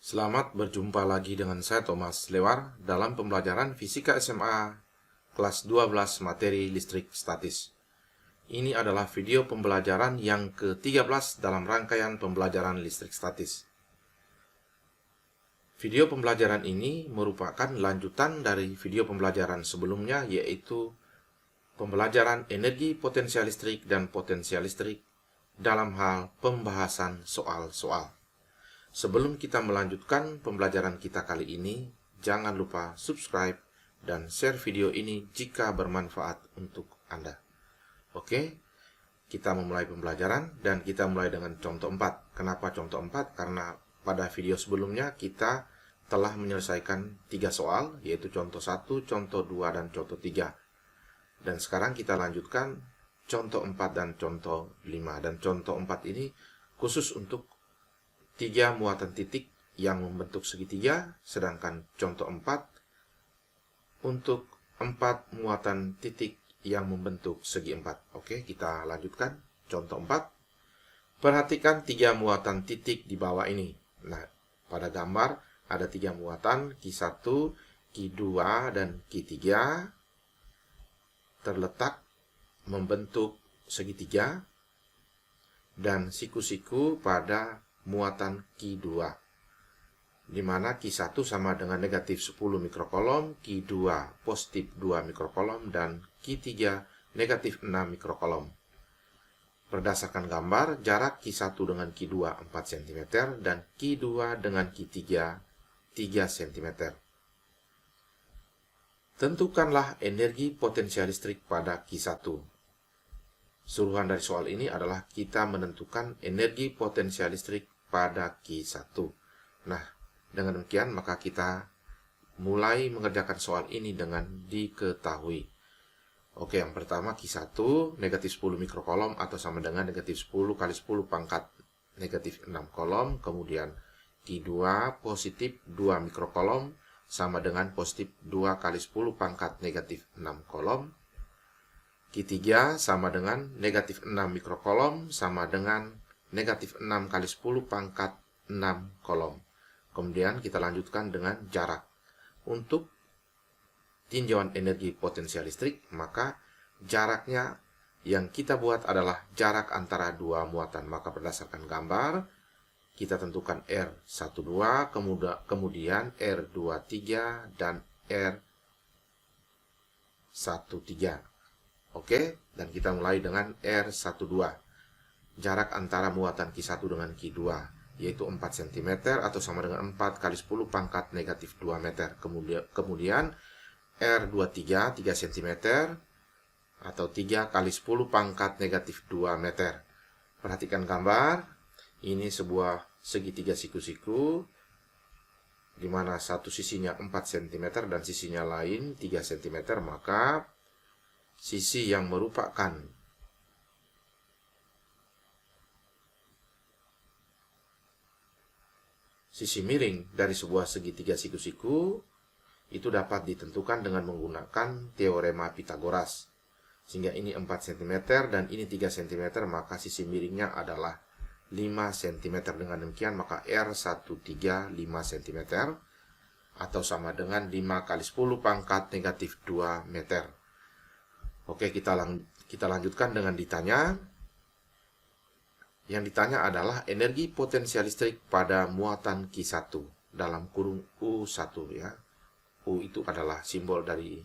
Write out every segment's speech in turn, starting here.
Selamat berjumpa lagi dengan saya Thomas Lewar dalam pembelajaran Fisika SMA kelas 12 materi listrik statis. Ini adalah video pembelajaran yang ke-13 dalam rangkaian pembelajaran listrik statis. Video pembelajaran ini merupakan lanjutan dari video pembelajaran sebelumnya, yaitu pembelajaran energi potensial listrik dan potensial listrik dalam hal pembahasan soal-soal. Sebelum kita melanjutkan pembelajaran kita kali ini, jangan lupa subscribe dan share video ini jika bermanfaat untuk Anda. Oke, kita memulai pembelajaran dan kita mulai dengan contoh 4. Kenapa contoh 4? Karena pada video sebelumnya kita telah menyelesaikan 3 soal, yaitu contoh 1, contoh 2, dan contoh 3. Dan sekarang kita lanjutkan contoh 4 dan contoh 5. Dan contoh 4 ini khusus untuk 3 muatan titik yang membentuk segitiga, sedangkan contoh 4 untuk 4 muatan titik yang membentuk segi 4. Oke, kita lanjutkan contoh 4. Perhatikan 3 muatan titik di bawah ini. Nah, pada gambar ada 3 muatan, Q1, Q2, dan Q3 terletak membentuk segitiga dan siku-siku pada muatan Q2, di mana Q1 sama dengan negatif 10 mikrokolom, Q2 positif 2 mikrokolom, dan Q3 negatif 6 mikrokolom. Berdasarkan gambar, jarak Q1 dengan Q2 4 cm dan Q2 dengan Q3 3 cm. Tentukanlah energi potensial listrik pada Q1. Suruhan dari soal ini adalah kita menentukan energi potensial listrik pada Q1. Nah, dengan demikian maka kita mulai mengerjakan soal ini dengan diketahui. Oke, yang pertama Q1 negatif 10 mikrokolom atau sama dengan negatif 10 kali 10 pangkat negatif 6 kolom. Kemudian Q2 positif 2 mikrokolom sama dengan positif 2 kali 10 pangkat negatif 6 kolom. Q3 sama dengan negatif 6 mikrokolom sama dengan negatif 6 kali 10 pangkat 6 kolom. Kemudian kita lanjutkan dengan jarak. Untuk tinjauan energi potensial listrik, maka jaraknya yang kita buat adalah jarak antara 2 muatan. Maka berdasarkan gambar, kita tentukan R12, kemudian R23, dan R13. Oke, dan kita mulai dengan R12. Jarak antara muatan Q1 dengan Q2, yaitu 4 cm atau sama dengan 4 kali 10 pangkat negatif 2 meter. Kemudian R23 3 cm atau 3 kali 10 pangkat negatif 2 meter. Perhatikan gambar, ini sebuah segitiga siku-siku, di mana satu sisinya 4 cm dan sisinya lain 3 cm, maka sisi yang merupakan sisi miring dari sebuah segitiga siku-siku itu dapat ditentukan dengan menggunakan teorema Pythagoras. Sehingga ini 4 cm dan ini 3 cm, maka sisi miringnya adalah 5 cm. Dengan demikian maka R13 5 cm atau sama dengan 5 kali 10 pangkat negatif 2 meter. Oke, kita lanjutkan dengan ditanya. Yang ditanya adalah energi potensial listrik pada muatan Q1 dalam kurung U1 ya. U itu adalah simbol dari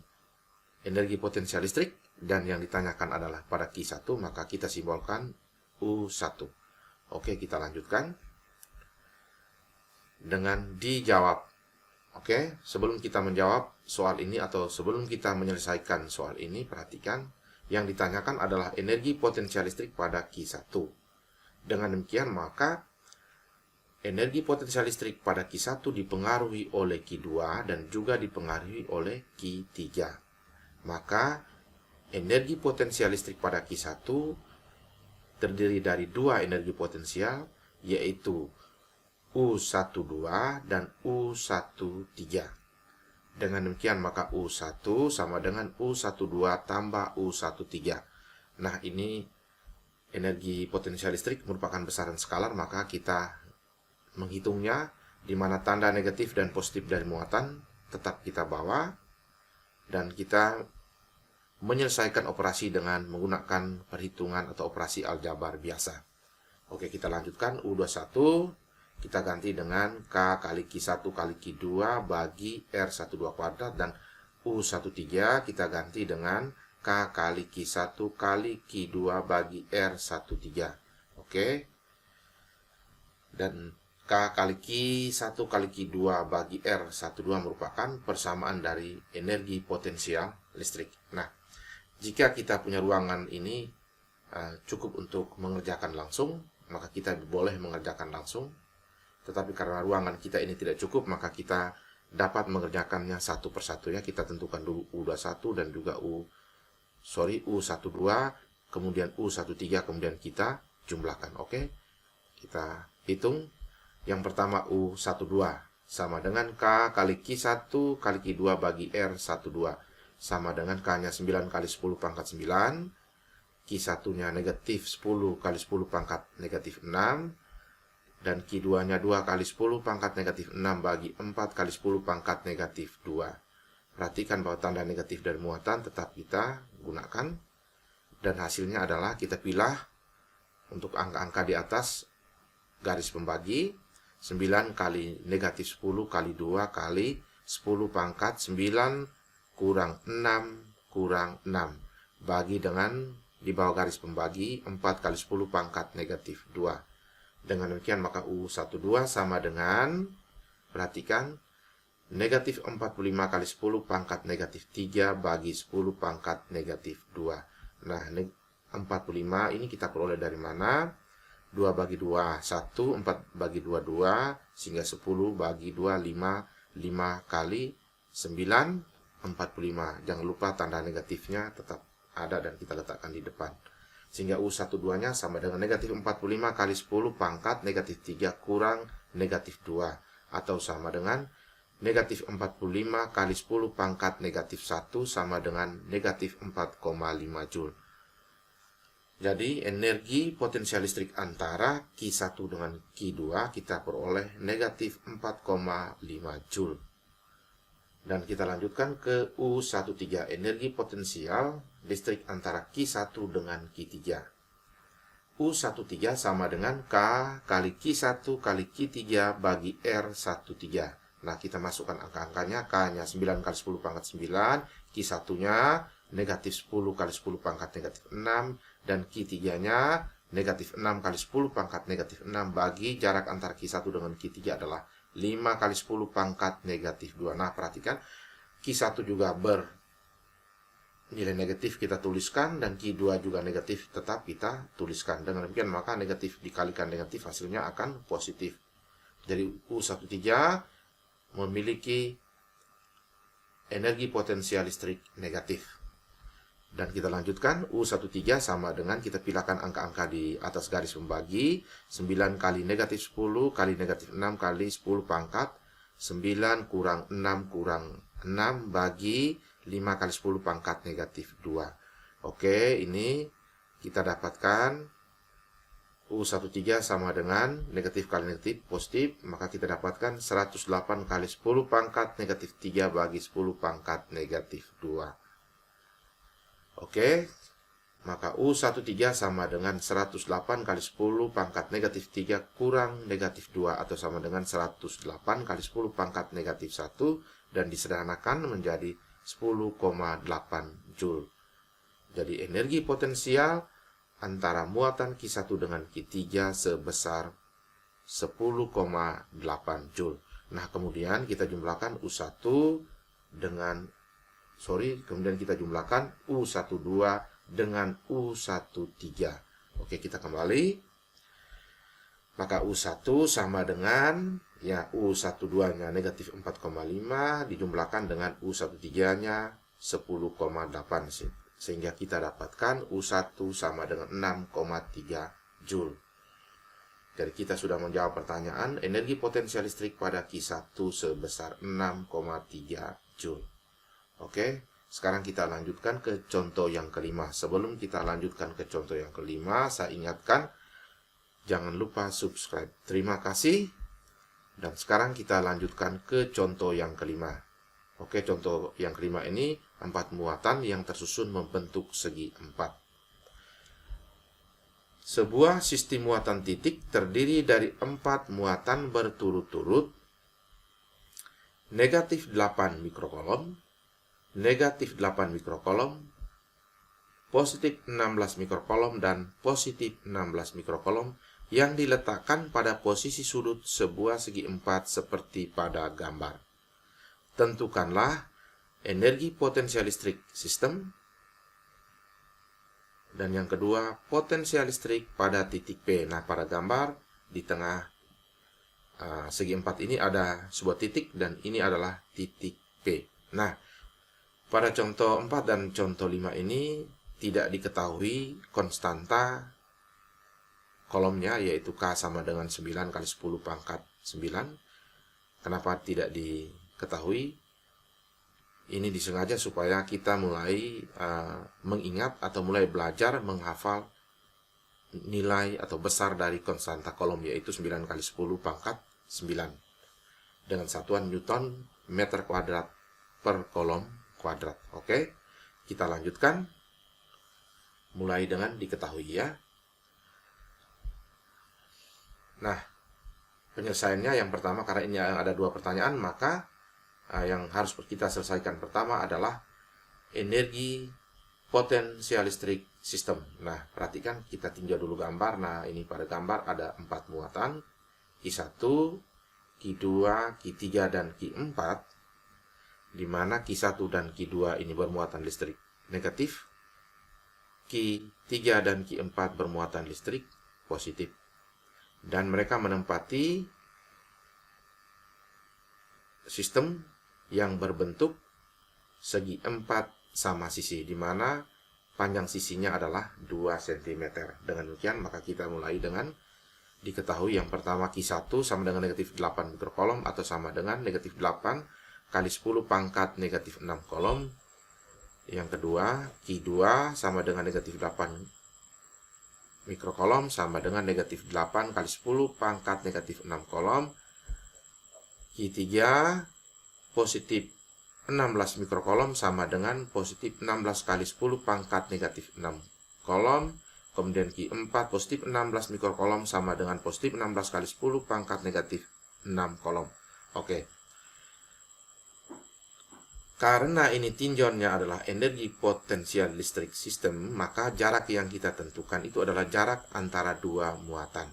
energi potensial listrik dan yang ditanyakan adalah pada Q1, maka kita simbolkan U1. Oke, kita lanjutkan dengan dijawab. Oke, sebelum kita menjawab soal ini atau sebelum kita menyelesaikan soal ini, perhatikan yang ditanyakan adalah energi potensial listrik pada Q1. Dengan demikian maka energi potensial listrik pada Q1 dipengaruhi oleh Q2 dan juga dipengaruhi oleh Q3. Maka energi potensial listrik pada Q1 terdiri dari 2 energi potensial, yaitu U12 dan U13. Dengan demikian maka U1 sama dengan U12 tambah U13. Nah, ini energi potensial listrik merupakan besaran skalar, maka kita menghitungnya di mana tanda negatif dan positif dari muatan tetap kita bawa, dan kita menyelesaikan operasi dengan menggunakan perhitungan atau operasi aljabar biasa. Oke, kita lanjutkan. U21 kita ganti dengan K kali Q1 kali Q2 bagi R12 kuadrat, dan U13 kita ganti dengan K kali Q1 kali Q2 bagi R13. Oke. Dan K kali Q1 kali Q2 bagi R12 merupakan persamaan dari energi potensial listrik. Nah, jika kita punya ruangan ini cukup untuk mengerjakan langsung, maka kita boleh mengerjakan langsung. Tetapi karena ruangan kita ini tidak cukup, maka kita dapat mengerjakannya satu persatu ya. Kita tentukan dulu U21 dan juga U12, kemudian U13, kemudian kita jumlahkan. Oke, kita hitung. Yang pertama U12 sama dengan K kali Q1 kali Q2 bagi R12 sama dengan K-nya 9 kali 10 pangkat 9, Q1-nya negatif 10 kali 10 pangkat negatif 6, dan Q2-nya 2 kali 10 pangkat negatif 6 bagi 4 kali 10 pangkat negatif 2. Perhatikan bahwa tanda negatif dari muatan tetap kita gunakan, dan hasilnya adalah kita pilih untuk angka-angka di atas garis pembagi 9 kali negatif 10 kali 2 kali 10 pangkat 9 kurang 6 kurang 6 bagi dengan di bawah garis pembagi 4 kali 10 pangkat negatif 2. Dengan demikian maka U12 sama dengan, perhatikan, negatif 45 kali 10 pangkat negatif 3 bagi 10 pangkat negatif 2. Nah, 45 ini kita peroleh dari mana? 2 bagi 2, 1, 4 bagi 2, 2, sehingga 10 bagi 2, 5, 5 kali 9, 45. Jangan lupa tanda negatifnya tetap ada dan kita letakkan di depan. Sehingga U12-nya sama dengan negatif 45 kali 10 pangkat negatif 3 kurang negatif 2. Atau sama dengan negatif 45 kali 10 pangkat negatif 1 sama dengan negatif 4,5 Joule. Jadi energi potensial listrik antara Q1 dengan Q2 kita peroleh negatif 4,5 Joule. Dan kita lanjutkan ke U13, energi potensial listrik antara Q1 dengan Q3. U13 sama dengan K kali Q1 kali Q3 bagi R13. Nah, kita masukkan angka-angkanya. K-nya 9 kali 10 pangkat 9, Q1-nya negatif 10 kali 10 pangkat negatif 6, dan Q3-nya negatif 6 kali 10 pangkat negatif 6 bagi jarak antara Q1 dengan Q3 adalah 5 kali 10 pangkat negatif 2. Nah, perhatikan, Q1 juga bernilai negatif kita tuliskan, dan Q2 juga negatif tetap kita tuliskan. Dengan demikian maka negatif dikalikan negatif hasilnya akan positif. Jadi U13 memiliki energi potensial listrik negatif. Dan kita lanjutkan, U13 sama dengan kita pilihkan angka-angka di atas garis pembagi 9 kali negatif 10 kali negatif 6 kali 10 pangkat 9 kurang 6 kurang 6 bagi 5 kali 10 pangkat negatif 2. Oke, ini kita dapatkan U13 sama dengan negatif kali negatif positif, maka kita dapatkan 108 kali 10 pangkat negatif 3 bagi 10 pangkat negatif 2. Oke, maka U13 sama dengan 108 kali 10 pangkat negatif 3 kurang negatif 2 atau sama dengan 108 kali 10 pangkat negatif 1 dan disederhanakan menjadi 10,8 Joule. Jadi energi potensial antara muatan Q1 dengan Q3 sebesar 10,8 Joule. Nah, kemudian kita jumlahkan U1 dengan kemudian kita jumlahkan U12 dengan U13. Oke, kita kembali. Maka U1 sama dengan U12-nya negatif 4,5 dijumlahkan dengan U13-nya 10,8, sehingga kita dapatkan U1 sama dengan 6,3 Joule. Jadi kita sudah menjawab pertanyaan energi potensial listrik pada Q1 sebesar 6,3 Joule. Oke, sekarang kita lanjutkan ke contoh yang kelima. Sebelum kita lanjutkan ke contoh yang kelima, saya ingatkan, jangan lupa subscribe. Terima kasih. Dan sekarang kita lanjutkan ke contoh yang kelima. Oke, contoh yang kelima ini 4 muatan yang tersusun membentuk segi 4. Sebuah sistem muatan titik terdiri dari 4 muatan berturut-turut, negatif 8 mikrokolom, negatif 8 mikrokolom, positif 16 mikrokolom, dan positif 16 mikrokolom yang diletakkan pada posisi sudut sebuah segi 4 seperti pada gambar. Tentukanlah energi potensial listrik sistem. Dan yang kedua, potensial listrik pada titik P. Nah, pada gambar di tengah segi 4 ini ada sebuah titik dan ini adalah titik P. Nah, pada contoh 4 dan contoh 5 ini tidak diketahui konstanta kolomnya, yaitu K sama dengan 9 kali 10 pangkat 9. Kenapa tidak diketahui? Ini disengaja supaya kita mulai mengingat atau mulai belajar menghafal nilai atau besar dari konstanta kolom, yaitu 9 kali 10 pangkat 9 dengan satuan Newton meter kuadrat per kolom kuadrat. Oke, kita lanjutkan mulai dengan diketahui ya. Nah, penyelesaiannya yang pertama, karena ini ada 2 pertanyaan, maka yang harus kita selesaikan pertama adalah energi potensial listrik sistem. Nah, perhatikan, kita tinjau dulu gambar. Nah, ini pada gambar ada 4 muatan, Q1, Q2, Q3, dan Q4, di mana Q1 dan Q2 ini bermuatan listrik negatif, Q3 dan Q4 bermuatan listrik positif. Dan mereka menempati sistem yang berbentuk segi 4 sama sisi, di mana panjang sisinya adalah 2 cm. Dengan demikian, maka kita mulai dengan diketahui yang pertama, Q1 sama dengan negatif 8 mikrokolom atau sama dengan negatif 8 kali 10 pangkat negatif 6 kolom. Yang kedua, Q2 sama dengan negatif 8 mikrokolom sama dengan negatif 8 kali 10 pangkat negatif 6 kolom. Q3 positif 16 mikrokolom sama dengan positif 16 kali 10 pangkat negatif 6 kolom. Kemudian Q4 positif 16 mikrokolom sama dengan positif 16 kali 10 pangkat negatif 6 kolom. Oke. Karena ini tinjauannya adalah energi potensial listrik sistem, maka jarak yang kita tentukan itu adalah jarak antara 2 muatan.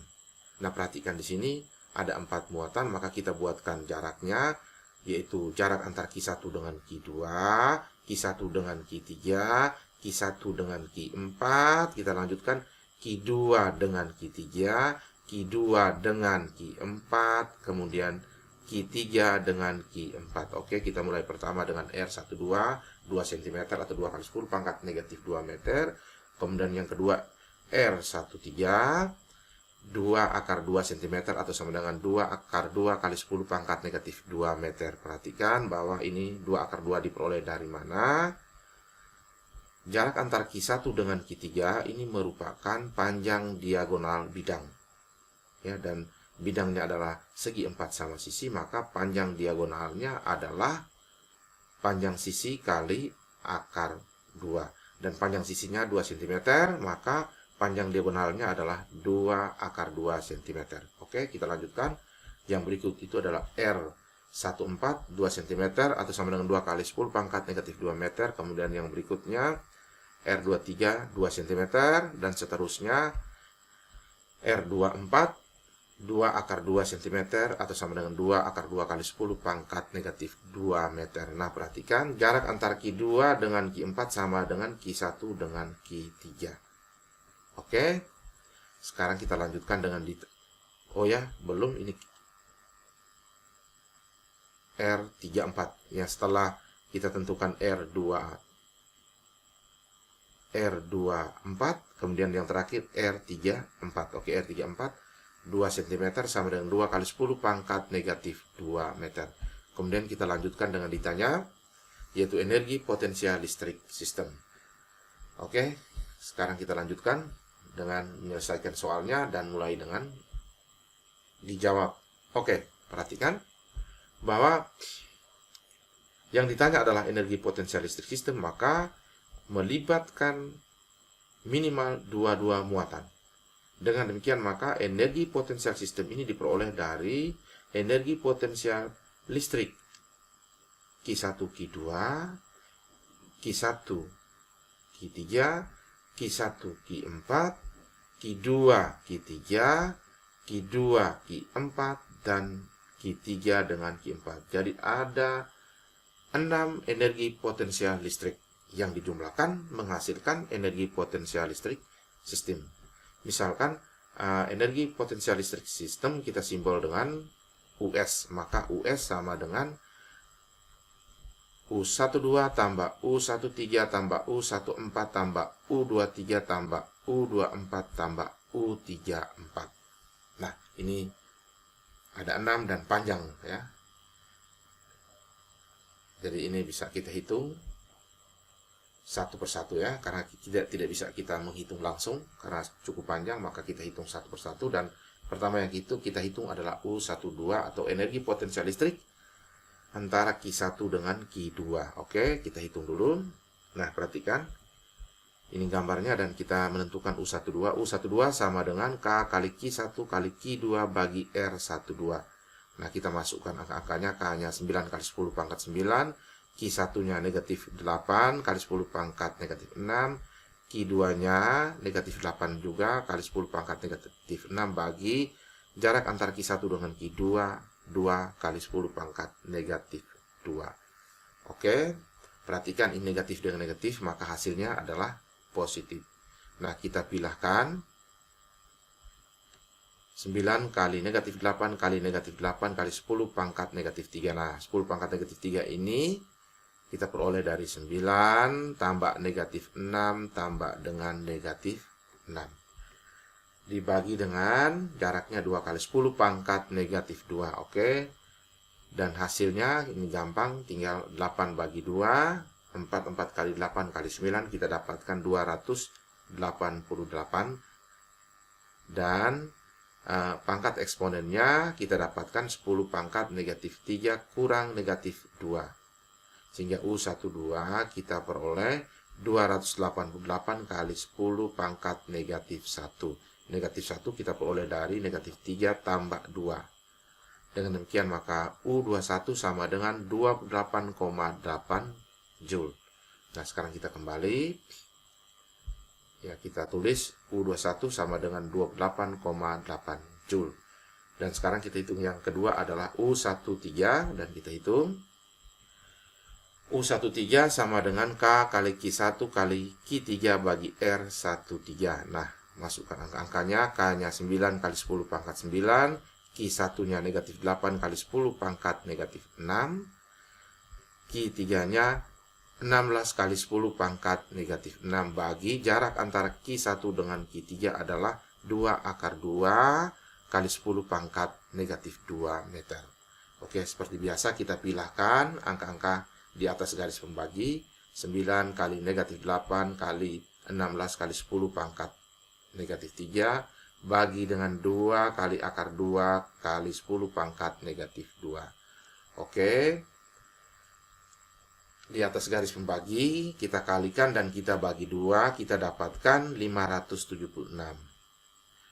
Nah, perhatikan di sini ada 4 muatan, maka kita buatkan jaraknya, yaitu jarak antara Q1 dengan Q2, Q1 dengan Q3, Q1 dengan Q4, kita lanjutkan Q2 dengan Q3, Q2 dengan Q4, kemudian Q3 dengan Q4. Oke, kita mulai pertama dengan R12, 2 cm atau 2 kali 10 pangkat negatif 2 meter. Kemudian yang kedua R13, 2 akar 2 cm atau sama dengan 2 akar 2 kali 10 pangkat negatif 2 meter. Perhatikan bahwa ini 2 akar 2 diperoleh dari mana? Jarak antara Q1 dengan Q3 ini merupakan panjang diagonal bidang. Ya, dan bidangnya adalah segi 4 sama sisi, maka panjang diagonalnya adalah panjang sisi kali akar 2. Dan panjang sisinya 2 cm, maka panjang diagonalnya adalah 2 akar 2 cm. Oke, kita lanjutkan. Yang berikut itu adalah R14, 2 cm atau sama dengan 2 kali 10 pangkat negatif 2 meter. Kemudian yang berikutnya R23, 2 cm, dan seterusnya R24, 2 akar 2 cm atau sama dengan 2 akar 2 kali 10 pangkat negatif 2 meter. Nah, perhatikan jarak antara Q2 dengan Q4 sama dengan Q1 dengan Q3. Oke, sekarang kita lanjutkan dengan oh ya, belum, ini R34. Ya, setelah kita tentukan R24, kemudian yang terakhir R34. Oke, R34, 2 cm sama dengan 2 kali 10 pangkat negatif 2 meter. Kemudian kita lanjutkan dengan ditanya, yaitu energi potensial listrik sistem. Oke, sekarang kita lanjutkan dengan menyelesaikan soalnya dan mulai dengan dijawab. Oke, Perhatikan bahwa yang ditanya adalah energi potensial listrik sistem, maka melibatkan minimal dua muatan. Dengan demikian maka energi potensial sistem ini diperoleh dari energi potensial listrik Q1, Q2, Q1, Q3, Q1, Q4, Q2, Q3, Q2, Q4, dan Q3 dengan Q4. Jadi ada 6 energi potensial listrik yang dijumlahkan menghasilkan energi potensial listrik sistem. Misalkan energi potensial listrik sistem kita simbol dengan US, maka US sama dengan U12 tambah U13 tambah U14 tambah U23 tambah U24 tambah U34. Nah, ini ada 6 dan panjang ya. Jadi ini bisa kita hitung satu persatu ya, karena tidak bisa kita menghitung langsung karena cukup panjang, maka kita hitung satu persatu. Dan pertama yang kita hitung adalah U12 atau energi potensial listrik antara Q1 dengan Q2. Oke, kita hitung dulu. Nah, perhatikan. Ini gambarnya dan kita menentukan U12. U12 sama dengan K kali Q1 kali Q2 bagi R12. Nah, kita masukkan angka-angkanya. K-nya 9 kali 10 pangkat 9. Q1-nya negatif 8 kali 10 pangkat negatif 6. Q2-nya negatif 8 juga kali 10 pangkat negatif 6 bagi jarak antara Q1 dengan Q2 2 kali 10 pangkat negatif 2. Oke, perhatikan ini negatif dengan negatif, maka hasilnya adalah positif. Nah, kita pilahkan 9 kali negatif 8 kali negatif 8 kali 10 pangkat negatif 3. Nah, 10 pangkat negatif 3 ini kita peroleh dari 9 tambah negatif 6 tambah dengan negatif 6. Dibagi dengan jaraknya 2 kali 10 pangkat negatif 2. Oke. Dan hasilnya ini gampang, tinggal 8 bagi 2. 4 kali 8 kali 9 kita dapatkan 288. Dan pangkat eksponennya kita dapatkan 10 pangkat negatif 3 kurang negatif 2. Sehingga U12 kita peroleh 288 kali 10 pangkat negatif 1. Negatif 1 kita peroleh dari negatif 3 tambah 2. Dengan demikian maka U21 sama dengan 28,8 Joule. Nah, sekarang kita kembali. Ya, kita tulis U21 sama dengan 28,8 Joule. Dan sekarang kita hitung yang kedua adalah U13 dan kita hitung. U13 sama dengan K kali Q1 kali Q3 bagi R13. Nah, masukkan angka-angkanya. K-nya 9 kali 10 pangkat 9. Q1-nya negatif 8 kali 10 pangkat negatif 6. Q3-nya 16 kali 10 pangkat negatif 6 bagi jarak antara Q1 dengan Q3 adalah 2 akar 2 kali 10 pangkat negatif 2 meter. Oke, seperti biasa kita pilahkan angka-angka di atas garis pembagi. 9 kali negatif 8 kali 16 kali 10 pangkat negatif 3 bagi dengan 2 kali akar 2 kali 10 pangkat negatif 2. Oke. Di atas garis pembagi kita kalikan dan kita bagi 2, kita dapatkan 576.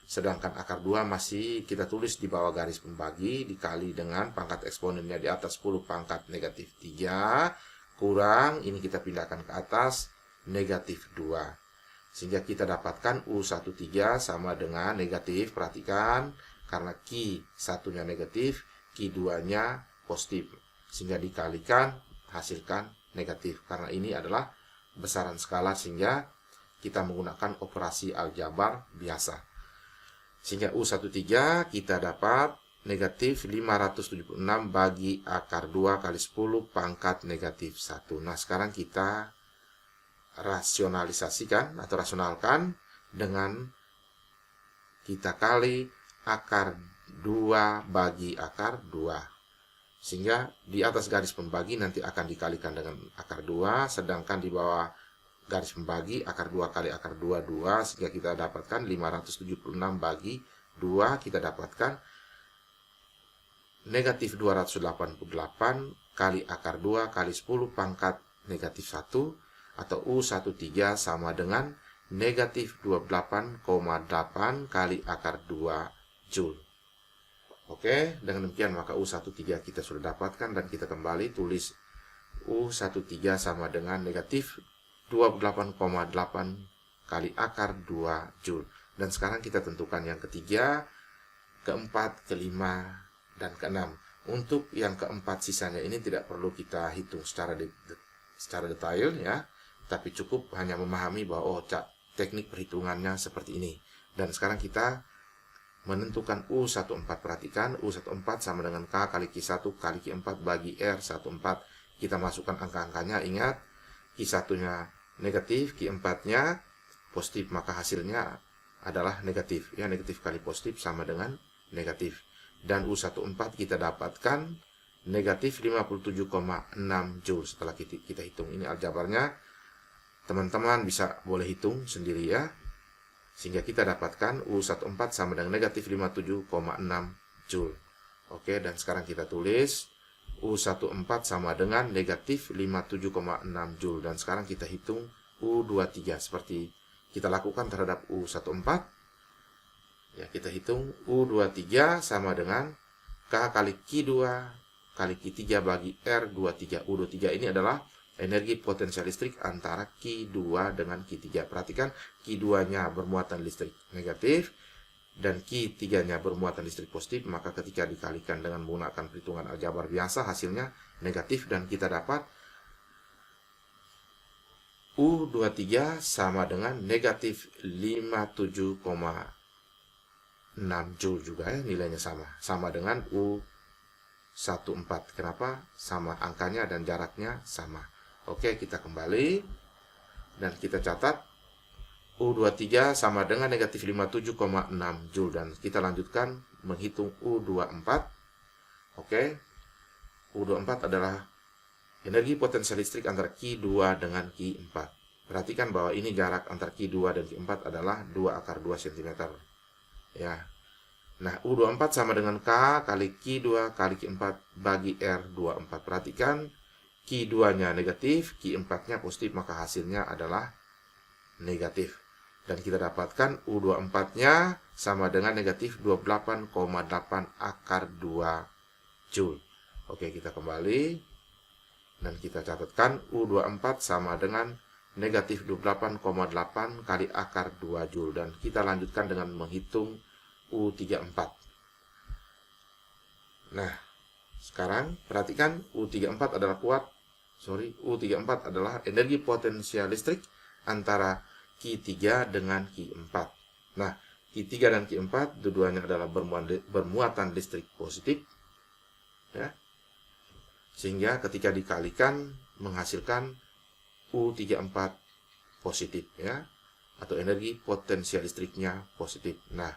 Sedangkan akar 2 masih kita tulis di bawah garis pembagi dikali dengan pangkat eksponennya di atas 10 pangkat negatif 3 kurang, ini kita pindahkan ke atas, negatif 2. Sehingga kita dapatkan U13 sama dengan negatif, perhatikan, karena Q1-nya negatif, Q2-nya positif. Sehingga dikalikan, hasilkan negatif. Karena ini adalah besaran skala, sehingga kita menggunakan operasi aljabar biasa. Sehingga U13 kita dapat negatif 576 bagi akar 2 kali 10 pangkat negatif 1. Nah, sekarang kita rasionalisasikan atau rasionalkan dengan kita kali akar 2 bagi akar 2. Sehingga di atas garis pembagi nanti akan dikalikan dengan akar 2, sedangkan di bawah garis pembagi akar 2 kali akar 2, 2, sehingga kita dapatkan 576 bagi 2, kita dapatkan negatif 288 kali akar 2 kali 10 pangkat negatif 1, atau U13 sama dengan negatif 28,8 kali akar 2 Joule. Oke, dengan demikian maka U13 kita sudah dapatkan, dan kita kembali tulis U13 sama dengan negatif 28,8 kali akar 2 Joule. Dan sekarang kita tentukan yang ketiga, keempat, kelima, dan keenam. Untuk yang keempat sisanya ini tidak perlu kita hitung secara detail ya, tapi cukup hanya memahami bahwa teknik perhitungannya seperti ini. Dan sekarang kita menentukan U14. Perhatikan, U14 sama dengan K kali Q1 kali Q4 bagi R14. Kita masukkan angka-angkanya. Ingat, Q1-nya negatif, Q4-nya positif, maka hasilnya adalah negatif. Ya, negatif kali positif sama dengan negatif. Dan U14 kita dapatkan negatif 57,6 Joule setelah kita hitung. Ini aljabarnya. Teman-teman bisa boleh hitung sendiri ya. Sehingga kita dapatkan U14 sama dengan negatif 57,6 Joule. Oke, dan sekarang kita tulis U14 sama dengan negatif 57,6 Joule. Dan sekarang kita hitung U23 seperti kita lakukan terhadap U14. Ya, kita hitung U23 sama dengan K kali Q2 kali Q3 bagi R23. U23 ini adalah energi potensial listrik antara Q2 dengan Q3. Perhatikan, Q2-nya bermuatan listrik negatif dan Q3-nya bermuatan listrik positif, maka ketika dikalikan dengan menggunakan perhitungan aljabar biasa hasilnya negatif, dan kita dapat U23 sama dengan negatif 57,6 Joule juga ya, nilainya sama dengan U14. Kenapa? Sama angkanya dan jaraknya sama. Oke, kita kembali dan kita catat U23 sama dengan negatif 57,6 Joule, dan kita lanjutkan menghitung U24. Oke, U24 adalah energi potensial listrik antara Q2 dengan Q4. Perhatikan bahwa ini jarak antara Q2 dan Q4 adalah 2 akar 2 cm. Ya. Nah, U24 sama dengan K kali Q2 kali Q4 bagi R24. Perhatikan, Q2-nya negatif, Q4-nya positif, maka hasilnya adalah negatif. Dan kita dapatkan U24-nya sama dengan negatif 28,8 akar 2 Joule. Oke, kita kembali. Dan kita catatkan U24 sama dengan negatif 28,8 kali akar 2 Joule. Dan kita lanjutkan dengan menghitung U34. Nah, sekarang perhatikan U34 adalah U34 adalah energi potensial listrik antara Q3 dengan Q4. Nah, Q3 dan Q4 dua-duanya adalah bermuatan listrik positif. Ya. Sehingga ketika dikalikan menghasilkan U34 positif ya, atau energi potensial listriknya positif. Nah,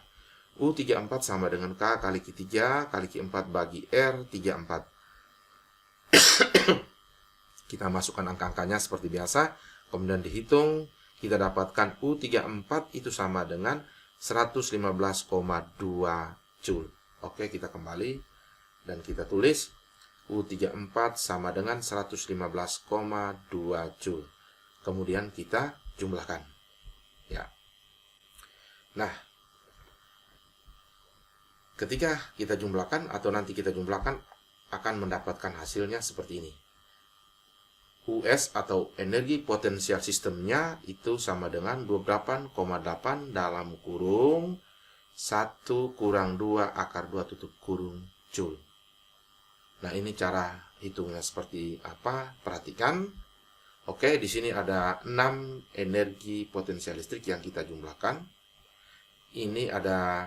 U34 sama dengan K kali Q3 kali Q4 bagi R34. Kita masukkan angka-angkanya seperti biasa, kemudian dihitung, kita dapatkan U34 itu sama dengan 115,2 Joule. Oke, kita kembali dan kita tulis U34 sama dengan 115,2 Joule. Kemudian kita jumlahkan. Ya. Nah, ketika kita jumlahkan atau nanti kita jumlahkan akan mendapatkan hasilnya seperti ini. US atau energi potensial sistemnya itu sama dengan 28,8 dalam kurung 1 kurang 2 akar 2 tutup kurung Joule. Nah, ini cara hitungnya seperti apa? Perhatikan. Oke, di sini ada 6 energi potensial listrik yang kita jumlahkan. Ini ada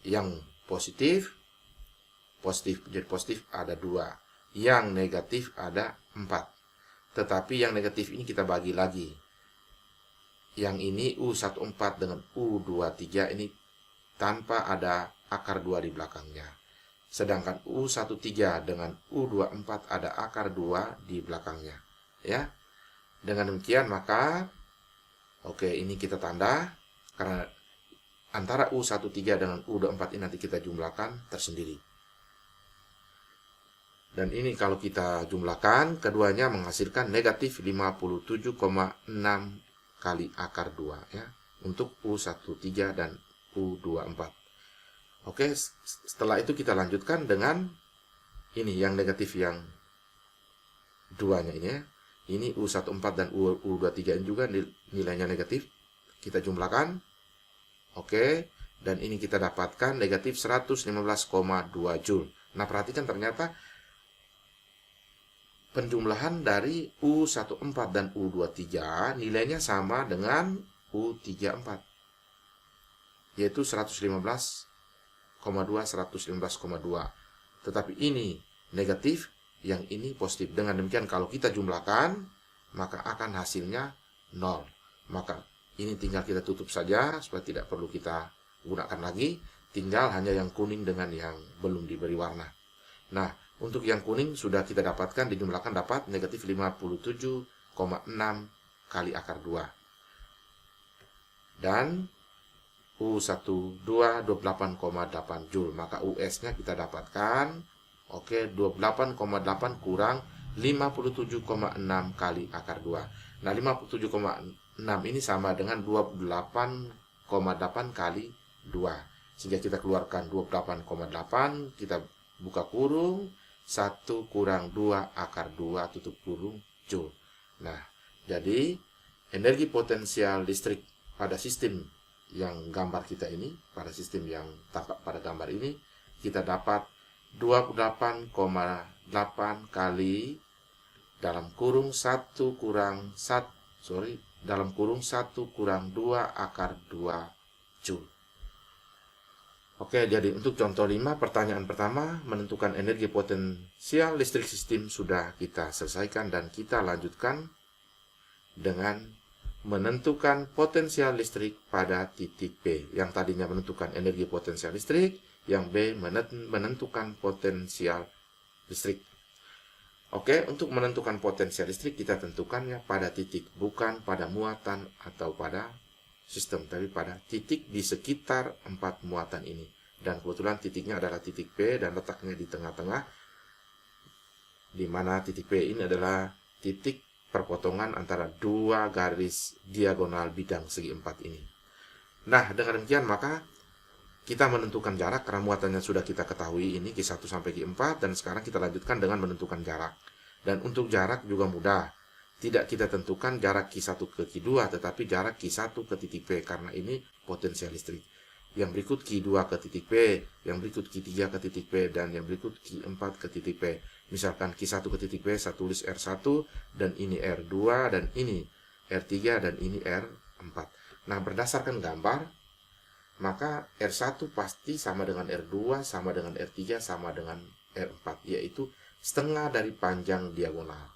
yang positif jadi positif ada 2. Yang negatif ada 4. Tetapi yang negatif ini kita bagi lagi. Yang ini U14 dengan U23 ini tanpa ada akar 2 di belakangnya. Sedangkan U13 dengan U24 ada akar 2 di belakangnya. Ya. Dengan demikian maka oke, ini kita tanda karena antara U13 dengan U24 ini nanti kita jumlahkan tersendiri. Dan ini kalau kita jumlahkan, keduanya menghasilkan negatif 57,6 kali akar 2 ya, untuk U13 dan U24. Oke, setelah itu kita lanjutkan dengan ini yang negatif yang 2-nya ini ya. Ini U14 dan U23 ini juga nilainya negatif. Kita jumlahkan. Oke, dan ini kita dapatkan negatif 115,2 Joule. Nah, perhatikan ternyata penjumlahan dari U14 dan U23 nilainya sama dengan U34, yaitu 115,2. Tetapi ini negatif, yang ini positif. Dengan demikian kalau kita jumlahkan, maka akan hasilnya 0. Maka ini tinggal kita tutup saja supaya tidak perlu kita gunakan lagi. Tinggal hanya yang kuning dengan yang belum diberi warna. Nah, untuk yang kuning sudah kita dapatkan, dijumlahkan dapat negatif 57,6 kali akar 2. Dan U12 28,8 Joule. Maka US-nya kita dapatkan, oke, 28,8 kurang 57,6 kali akar 2. Nah, 57,6 ini sama dengan 28,8 kali 2. Sehingga kita keluarkan 28,8, kita buka kurung, 1 kurang 2 akar 2 tutup kurung Joule. Nah, jadi energi potensial listrik pada sistem yang gambar kita ini, pada sistem yang tampak pada gambar ini, kita dapat 28,8 kali dalam kurung 1 kurang 2 akar 2 Joule. Oke, jadi untuk contoh 5, pertanyaan pertama, menentukan energi potensial listrik sistem sudah kita selesaikan, dan kita lanjutkan dengan menentukan potensial listrik pada titik P. Yang tadinya menentukan energi potensial listrik, yang B menentukan potensial listrik. Oke, untuk menentukan potensial listrik kita tentukannya pada titik, bukan pada muatan atau pada sistem, tapi pada titik di sekitar 4 muatan ini. Dan kebetulan titiknya adalah titik P dan letaknya di tengah-tengah, di mana titik P ini adalah titik perpotongan antara 2 garis diagonal bidang segi 4 ini. Nah, dengan demikian maka kita menentukan jarak karena muatannya sudah kita ketahui, ini Q1 sampai Q4, dan sekarang kita lanjutkan dengan menentukan jarak. Dan untuk jarak juga mudah. Tidak kita tentukan jarak Q1 ke Q2, tetapi jarak Q1 ke titik P, karena ini potensial listrik. Yang berikut Q2 ke titik P, yang berikut Q3 ke titik P, dan yang berikut Q4 ke titik P. Misalkan Q1 ke titik P, saya tulis R1, dan ini R2, dan ini R3, dan ini R4. Nah, berdasarkan gambar, maka R1 pasti sama dengan R2, sama dengan R3, sama dengan R4, yaitu setengah dari panjang diagonal.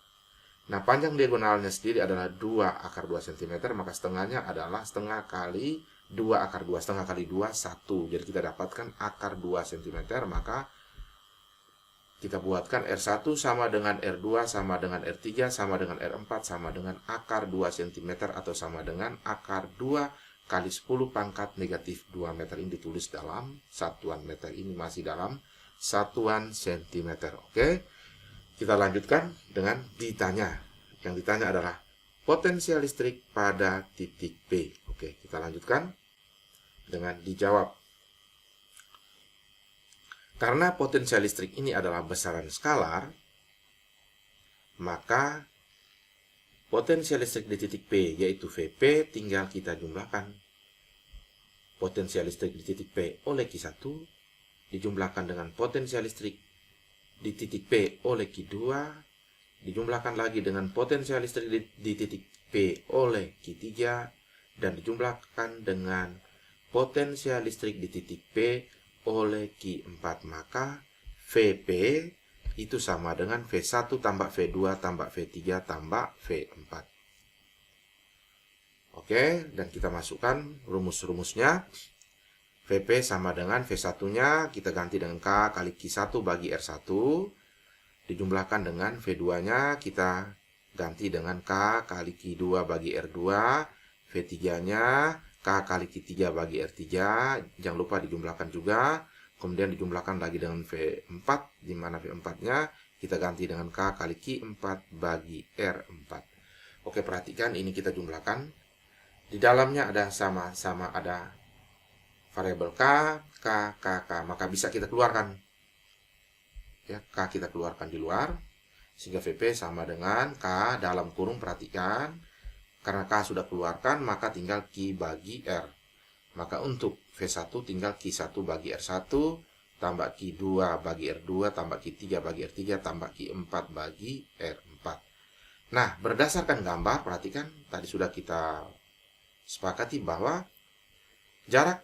Nah, panjang diagonalnya sendiri adalah 2 akar 2 cm, maka setengahnya adalah setengah kali 2 akar 2. Setengah kali 2, 1. Jadi kita dapatkan akar 2 cm, maka kita buatkan R1 sama dengan R2, sama dengan R3, sama dengan R4, sama dengan akar 2 cm, atau sama dengan akar 2 kali 10 pangkat negatif 2 meter. Ini ditulis dalam satuan meter, ini masih dalam satuan cm. Oke. Kita lanjutkan dengan ditanya. Yang ditanya adalah potensial listrik pada titik P. Oke, kita lanjutkan dengan dijawab. Karena potensial listrik ini adalah besaran skalar, maka potensial listrik di titik P, yaitu Vp, tinggal kita jumlahkan. Potensial listrik di titik P oleh Q1 dijumlahkan dengan potensial listrik di titik P oleh Q2, dijumlahkan lagi dengan potensial listrik di titik P oleh Q3, dan dijumlahkan dengan potensial listrik di titik P oleh Q4. Maka Vp itu sama dengan V1 tambah V2 tambah V3 tambah V4. Oke, dan kita masukkan rumus-rumusnya. Vp sama dengan V1-nya, kita ganti dengan K kali Q1 bagi R1. Dijumlahkan dengan V2-nya, kita ganti dengan K kali Q2 bagi R2. V3-nya, K kali Q3 bagi R3. Jangan lupa dijumlahkan juga. Kemudian dijumlahkan lagi dengan V4, di mana V4-nya kita ganti dengan K kali Q4 bagi R4. Oke, perhatikan ini kita jumlahkan. Di dalamnya ada sama-sama ada variabel K, K, K, K. Maka bisa kita keluarkan. Ya, K kita keluarkan di luar. Sehingga VP sama dengan K dalam kurung, perhatikan. Karena K sudah keluarkan, maka tinggal Q bagi R. Maka untuk V1 tinggal Q1 bagi R1, tambah Q2 bagi R2, tambah Q3 bagi R3, tambah Q4 bagi R4. Nah, berdasarkan gambar, perhatikan, tadi sudah kita sepakati bahwa jarak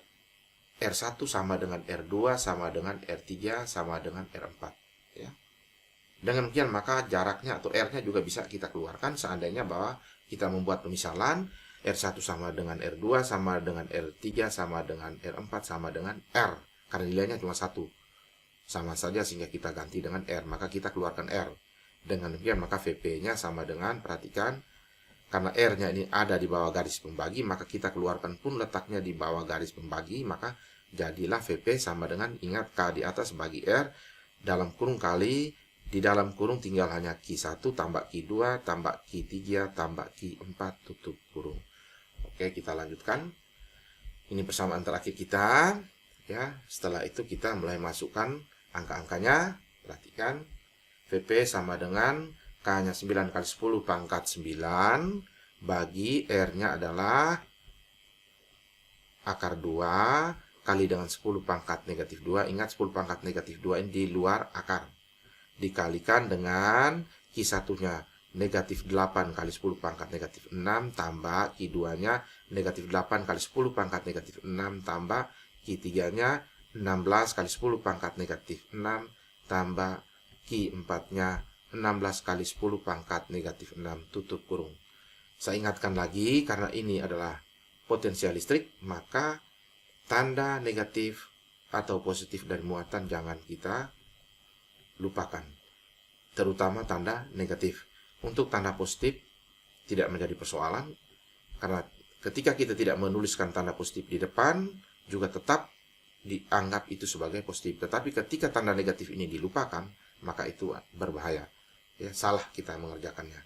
R1 sama dengan R2, sama dengan R3, sama dengan R4. Ya. Dengan demikian, maka jaraknya atau R-nya juga bisa kita keluarkan seandainya bahwa kita membuat pemisalan R1 sama dengan R2, sama dengan R3, sama dengan R4, sama dengan R. Karena nilainya cuma 1. Sama saja sehingga kita ganti dengan R. Maka kita keluarkan R. Dengan demikian, maka VP-nya sama dengan, perhatikan, karena R-nya ini ada di bawah garis pembagi, maka kita keluarkan pun letaknya di bawah garis pembagi, maka jadilah VP sama dengan, ingat K di atas bagi R, dalam kurung kali, di dalam kurung tinggal hanya Q1 tambah Q2 tambah Q3 tambah Q4 tutup kurung. Oke, kita lanjutkan. Ini persamaan terakhir kita. Ya, setelah itu kita mulai masukkan angka-angkanya. Perhatikan. VP sama dengan K-nya 9 kali 10 pangkat 9 bagi R-nya adalah akar 2 kali dengan 10 pangkat negatif 2. Ingat 10 pangkat negatif 2 ini di luar akar. Dikalikan dengan Q1-nya negatif 8 kali 10 pangkat negatif 6 tambah Q2-nya negatif 8 kali 10 pangkat negatif 6 tambah Q3-nya 16 kali 10 pangkat negatif 6 tambah Q4-nya 16 kali 10 pangkat negatif 6 tutup kurung. Saya ingatkan lagi, karena ini adalah potensial listrik, maka tanda negatif atau positif dari muatan jangan kita lupakan, terutama tanda negatif. Untuk tanda positif tidak menjadi persoalan, karena ketika kita tidak menuliskan tanda positif di depan juga tetap dianggap itu sebagai positif. Tetapi ketika tanda negatif ini dilupakan, maka itu berbahaya. Ya, salah kita mengerjakannya.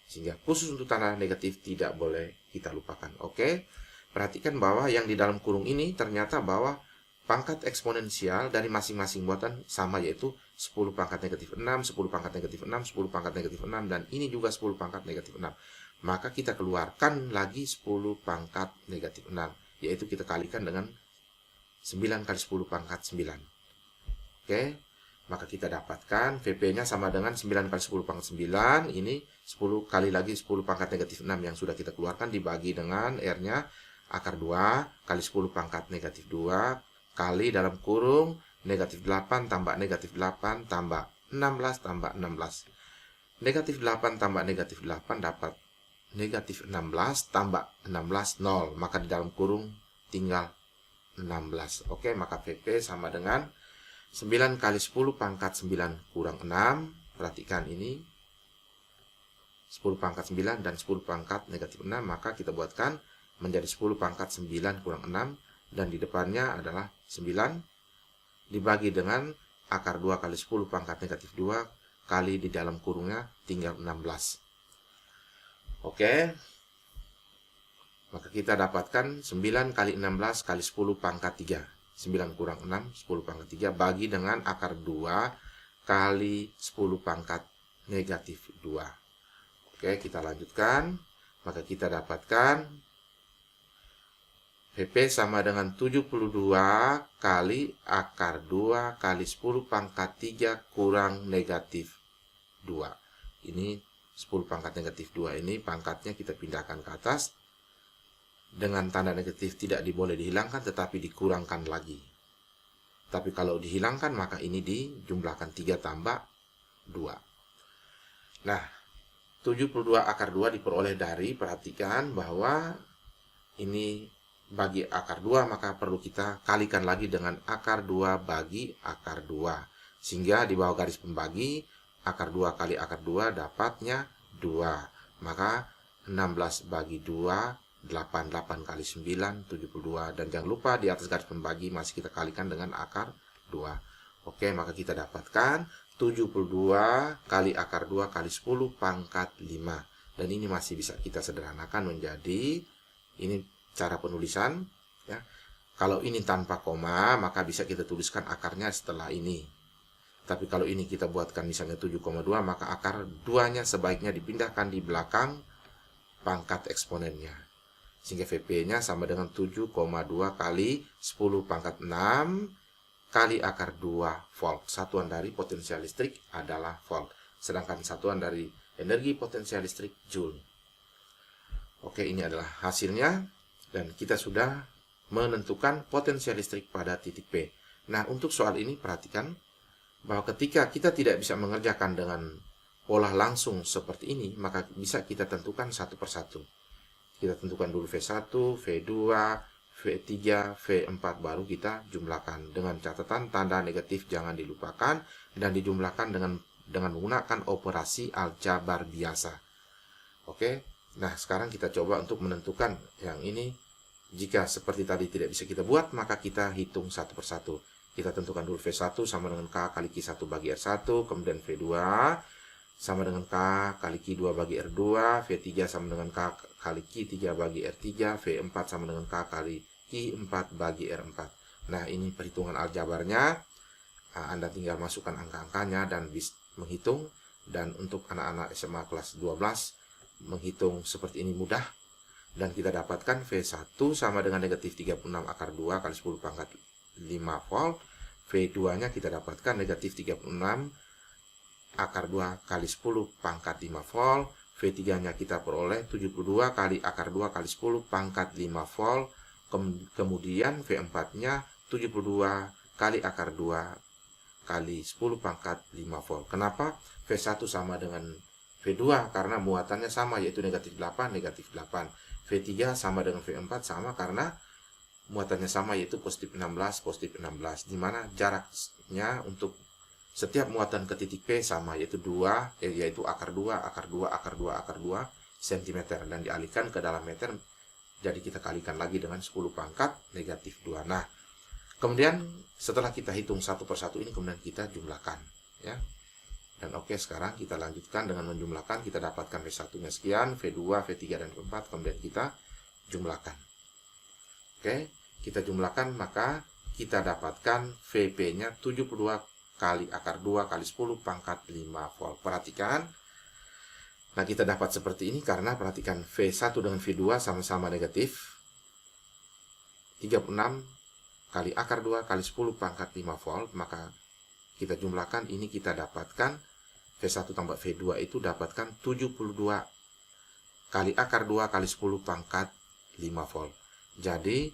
Sehingga khusus untuk tanda negatif tidak boleh kita lupakan. Oke, perhatikan bahwa yang di dalam kurung ini ternyata bahwa pangkat eksponensial dari masing-masing muatan sama, yaitu 10 pangkat negatif 6, 10 pangkat negatif 6, 10 pangkat negatif 6, dan ini juga 10 pangkat negatif 6. Maka kita keluarkan lagi 10 pangkat negatif 6, yaitu kita kalikan dengan 9 kali 10 pangkat 9. Oke, maka kita dapatkan VP-nya sama dengan 9 kali 10 pangkat 9, ini 10 kali lagi 10 pangkat negatif 6 yang sudah kita keluarkan dibagi dengan R-nya akar 2 kali 10 pangkat negatif 2 kali dalam kurung negatif 8 tambah negatif 8 tambah 16 tambah 16. Negatif 8 tambah negatif 8 dapat negatif 16 tambah 16, 0. Maka di dalam kurung tinggal 16. Oke, maka VP sama dengan 9 kali 10 pangkat 9 kurang 6. Perhatikan ini 10 pangkat 9 dan 10 pangkat negatif 6. Maka kita buatkan menjadi 10 pangkat 9 kurang 6. Dan di depannya adalah 9 dibagi dengan akar 2 kali 10 pangkat negatif 2 kali di dalam kurungnya tinggal 16. Oke, maka kita dapatkan 9 kali 16 kali 10 pangkat 3. 9 kurang 6, 10 pangkat 3 bagi dengan akar 2 kali 10 pangkat negatif 2. Oke, kita lanjutkan. Maka kita dapatkan VP sama dengan 72 kali akar 2 kali 10 pangkat 3 kurang negatif 2. Ini 10 pangkat negatif 2 ini pangkatnya kita pindahkan ke atas. Dengan tanda negatif tidak boleh dihilangkan, tetapi dikurangkan lagi. Tapi kalau dihilangkan, maka ini dijumlahkan 3 tambah 2. Nah, 72 akar 2 diperoleh dari, perhatikan bahwa ini bagi akar 2, maka perlu kita kalikan lagi dengan akar 2 bagi akar 2. Sehingga di bawah garis pembagi, akar 2 kali akar 2 dapatnya 2. Maka 16 bagi 2, 8. 8 kali 9, 72. Dan jangan lupa di atas garis pembagi masih kita kalikan dengan akar 2. Oke, maka kita dapatkan 72 kali akar 2 kali 10 pangkat 5. Dan ini masih bisa kita sederhanakan menjadi, ini cara penulisan ya. Kalau ini tanpa koma, maka bisa kita tuliskan akarnya setelah ini. Tapi kalau ini kita buatkan misalnya 7,2, maka akar 2-nya sebaiknya dipindahkan di belakang pangkat eksponennya. Sehingga VP-nya sama dengan 7,2 kali 10 pangkat 6 kali akar 2 volt. Satuan dari potensial listrik adalah volt. Sedangkan satuan dari energi potensial listrik joule. Oke, ini adalah hasilnya. Dan kita sudah menentukan potensial listrik pada titik P. Nah, untuk soal ini perhatikan bahwa ketika kita tidak bisa mengerjakan dengan pola langsung seperti ini, maka bisa kita tentukan satu persatu. Kita tentukan dulu V1, V2, V3, V4, baru kita jumlahkan. Dengan catatan tanda negatif jangan dilupakan dan dijumlahkan dengan menggunakan operasi aljabar biasa. Oke, nah sekarang kita coba untuk menentukan yang ini. Jika seperti tadi tidak bisa kita buat, maka kita hitung satu persatu. Kita tentukan dulu V1 sama dengan K kali Q1 bagi R1, kemudian V2 sama dengan K kali Q2 bagi R2, V3 sama dengan K kali Q3 bagi R3, V4 sama dengan K kali Q4 bagi R4. Nah, ini perhitungan aljabarnya. Anda tinggal masukkan angka-angkanya dan bisa menghitung. Dan untuk anak-anak SMA kelas 12, menghitung seperti ini mudah. Dan kita dapatkan V1 sama dengan negatif 36 akar 2 kali 10 pangkat 5 volt. V2-nya kita dapatkan negatif 36 akar 2 kali 10 pangkat 5 volt. V3-nya kita peroleh 72 kali akar 2 kali 10 pangkat 5 volt. Kemudian V4-nya 72 kali akar 2 kali 10 pangkat 5 volt. Kenapa? V1 sama dengan V2 karena muatannya sama, yaitu negatif 8, negatif 8. V3 sama dengan V4 sama karena muatannya sama, yaitu positif 16, positif 16. Dimana jaraknya untuk setiap muatan ke titik P sama, yaitu 2, yaitu akar 2, akar 2, akar 2, akar 2 cm. Dan dialihkan ke dalam meter, jadi kita kalikan lagi dengan 10 pangkat negatif 2. Nah, kemudian setelah kita hitung satu persatu ini, kemudian kita jumlahkan ya. Dan oke, sekarang kita lanjutkan dengan menjumlahkan. Kita dapatkan V1-nya sekian, V2, V3, dan V4. Kemudian kita jumlahkan. Oke, kita jumlahkan, maka kita dapatkan VP-nya 72 kali akar 2 kali 10 pangkat 5 volt. Perhatikan. Nah, kita dapat seperti ini karena perhatikan V1 dengan V2 sama-sama negatif. 36 kali akar 2 kali 10 pangkat 5 volt. Maka kita jumlahkan, ini kita dapatkan V1 tambah V2 itu dapatkan 72 kali akar 2 kali 10 pangkat 5 volt. Jadi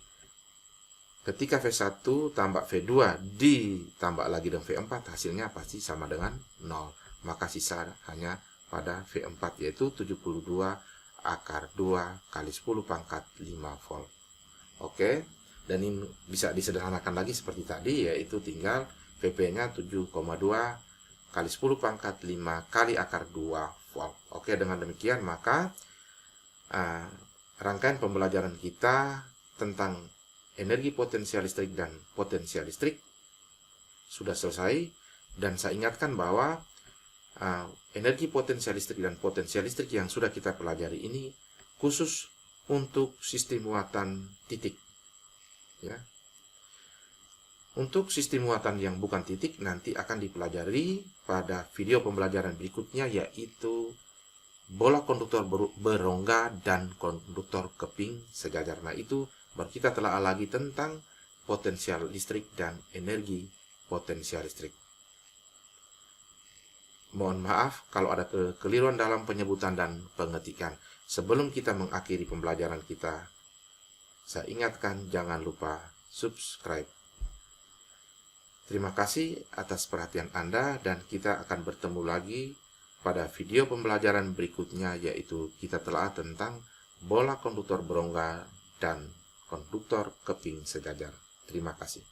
ketika V1 tambah V2 ditambah lagi dengan V4, hasilnya pasti sama dengan 0. Maka sisa hanya pada V4, yaitu 72 akar 2 kali 10 pangkat 5 volt. Oke, dan ini bisa disederhanakan lagi seperti tadi, yaitu tinggal VP-nya 7,2 kali 10 pangkat 5 kali akar 2 volt. Oke, dengan demikian maka rangkaian pembelajaran kita tentang energi potensial listrik dan potensial listrik sudah selesai. Dan saya ingatkan bahwa energi potensial listrik dan potensial listrik yang sudah kita pelajari ini khusus untuk sistem muatan titik ya. Untuk sistem muatan yang bukan titik nanti akan dipelajari pada video pembelajaran berikutnya, yaitu bola konduktor berongga dan konduktor keping sejajar. Nah, itu baru kita telah lagi tentang potensial listrik dan energi potensial listrik. Mohon maaf kalau ada kekeliruan dalam penyebutan dan pengetikan. Sebelum kita mengakhiri pembelajaran kita, saya ingatkan jangan lupa subscribe. Terima kasih atas perhatian Anda, dan kita akan bertemu lagi pada video pembelajaran berikutnya, yaitu kita telah tentang bola konduktor berongga dan konduktor keping sejajar. Terima kasih.